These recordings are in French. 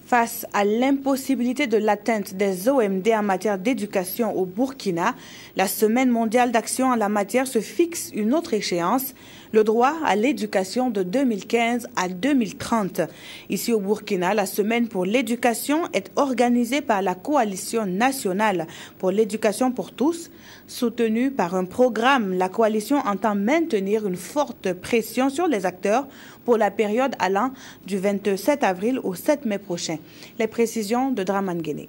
Face à l'impossibilité de l'atteinte des OMD en matière d'éducation au Burkina, la Semaine mondiale d'action en la matière se fixe une autre échéance, le droit à l'éducation de 2015 à 2030. Ici au Burkina, la Semaine pour l'éducation est organisée par la Coalition nationale pour l'éducation pour tous. Soutenue par un programme, la coalition entend maintenir une forte pression sur les acteurs pour la période allant du 27 avril au 7 mai prochain. Les précisions de Dramane Guéné.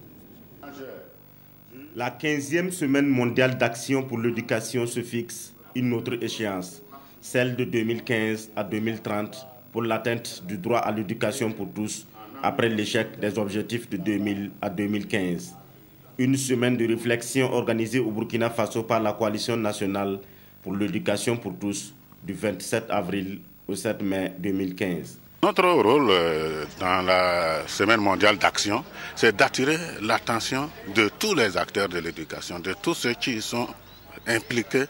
La 15e semaine mondiale d'action pour l'éducation se fixe une autre échéance, celle de 2015 à 2030 pour l'atteinte du droit à l'éducation pour tous après l'échec des objectifs de 2000 à 2015. Une semaine de réflexion organisée au Burkina Faso par la Coalition nationale pour l'éducation pour tous du 27 avril au 7 mai 2015. Notre rôle dans la Semaine mondiale d'action, c'est d'attirer l'attention de tous les acteurs de l'éducation, de tous ceux qui sont impliqués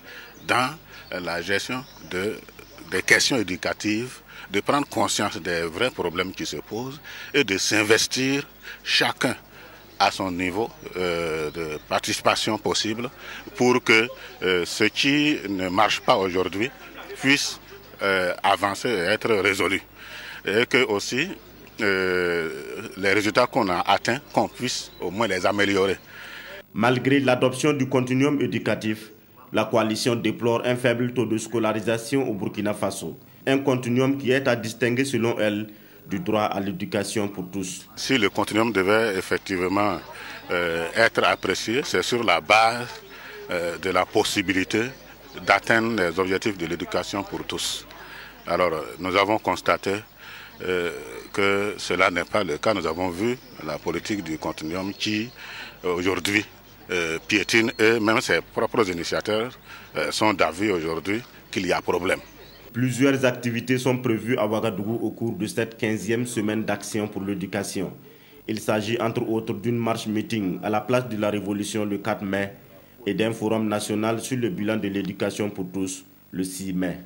dans la gestion des questions éducatives, de prendre conscience des vrais problèmes qui se posent et de s'investir chacun à son niveau de participation possible pour que ce qui ne marche pas aujourd'hui puisse avancer et être résolu. Et que aussi les résultats qu'on a atteints, qu'on puisse au moins les améliorer. Malgré l'adoption du continuum éducatif, la coalition déplore un faible taux de scolarisation au Burkina Faso. Un continuum qui est à distinguer selon elle du droit à l'éducation pour tous. Si le continuum devait effectivement être apprécié, c'est sur la base de la possibilité d'atteindre les objectifs de l'éducation pour tous. Alors nous avons constaté que cela n'est pas le cas. Nous avons vu la politique du continuum qui aujourd'hui piétine et même ses propres initiateurs sont d'avis aujourd'hui qu'il y a problème. Plusieurs activités sont prévues à Ouagadougou au cours de cette 15e semaine d'action pour l'éducation. Il s'agit entre autres d'une marche-meeting à la place de la Révolution le 4 mai et d'un forum national sur le bilan de l'éducation pour tous le 6 mai.